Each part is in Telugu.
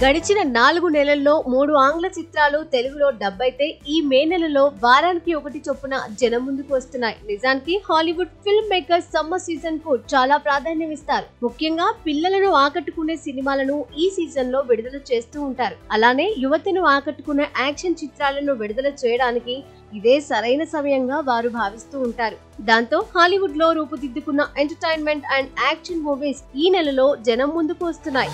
గడిచిన 4 నెలల్లో 3 ఆంగ్ల చిత్రాలు తెలుగులో డబ్ అయితే ఈ మే నెలలో వారానికి ఒకటి చొప్పున జనం ముందుకు వస్తున్నాయి. నిజానికి Hollywood film makers summer season కు చాలా ప్రాధాన్యం ఇస్తారు. ముఖ్యంగా పిల్లలను ఆకట్టుకునే సినిమాలను ఈ సీజన్ లో విడుదల చేస్తూ ఉంటారు. అలానే యువతను ఆకట్టుకునే యాక్షన్ చిత్రాలను విడుదల చేయడానికి ఇదే సరైన సమయంగా వారు భావిస్తూ ఉంటారు. దాంతో హాలీవుడ్ లో రూపుదిద్దుకున్న ఎంటర్టైన్మెంట్ అండ్ యాక్షన్ మూవీస్ ఈ నెలలో జనం ముందుకు వస్తున్నాయి.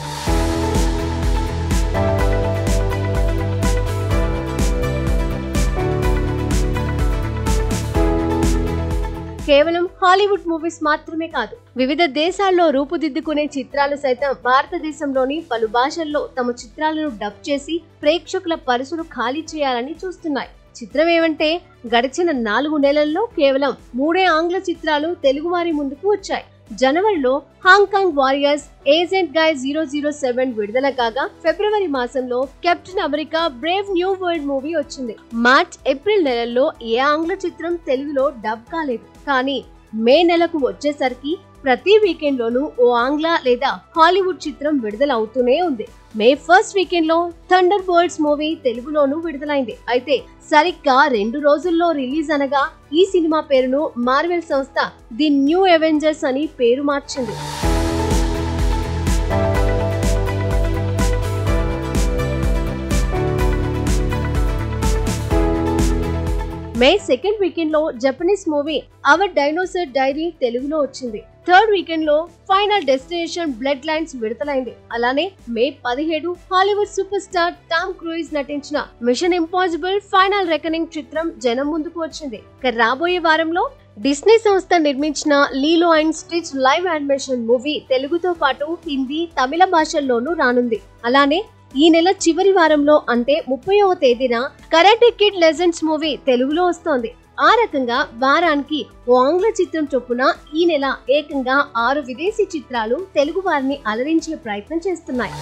కేవలం హాలీవుడ్ మూవీస్ మాత్రమే కాదు, వివిధ దేశాల్లో రూపుదిద్దుకునే చిత్రాలు సైతం భారతదేశంలోని పలు భాషల్లో తమ చిత్రాలను డబ్ చేసి ప్రేక్షకుల పరుసును ఖాళీ చేయాలని చూస్తున్నాయి. చిత్రం ఏమంటే గడిచిన 4 నెలల్లో కేవలం 3 ఆంగ్ల చిత్రాలు తెలుగువారి ముందుకు వచ్చాయి. జనవరిలో హాంకాంగ్ వారియర్స్ ఏజెంట్ గాయ్ 007 విడుదల కాగా ఫిబ్రవరి మాసంలో captain America Brave new world movie వచ్చింది. మార్చ్ ఏప్రిల్ నెలల్లో ఏ ఆంగ్ల చిత్రం తెలుగులో డబ్ కాలేదు. కానీ మే నెలకు వచ్చేసరికి ప్రతి వీకెండ్ లోనూ ఓ ఆంగ్ల లేదా హాలీవుడ్ చిత్రం విడుదల అవుతూనే ఉంది. మే ఫస్ట్ వీకెండ్ లో థండర్ బోల్ట్స్ మూవీ తెలుగులోనూ విడుదలైంది. అయితే సరిగ్గా 2 రోజుల్లో రిలీజ్ అనగా ఈ సినిమా పేరును మార్వెల్ సంస్థ ది న్యూ అవెంజర్స్ అని పేరు మార్చింది. మే సెకండ్ వీకెండ్ లో Japanese movie our dinosaur diary తెలుగులో వచ్చింది. థర్డ్ వీకెండ్ లో ఫైనల్ డెస్టినేషన్ బ్లడ్ లైన్స్ విడుదలైంది. అలానే May 17 Hollywood super star Tom Cruise నటించిన మిషన్ ఇంపాసిబుల్ ఫైనల్ రెకనింగ్ చిత్రం జనం ముందుకు వచ్చింది. రాబోయే వారంలో డిస్నీ సంస్థ నిర్మించిన Lilo and Stitch live animation movie తెలుగుతో పాటు హిందీ, తమిళ భాషల్లోనూ రానుంది. అలానే ఈ నెల చివరి వారంలో అంటే 30వ తేదీన కరాటే కిడ్ లెజెండ్స్ మూవీ తెలుగులో వస్తోంది. ఆ రకంగా వారానికి ఓ ఆంగ్ల చిత్రం చొప్పున ఈ నెల ఏకంగా 6 విదేశీ చిత్రాలు తెలుగు వారిని అలరించే ప్రయత్నం చేస్తున్నాయి.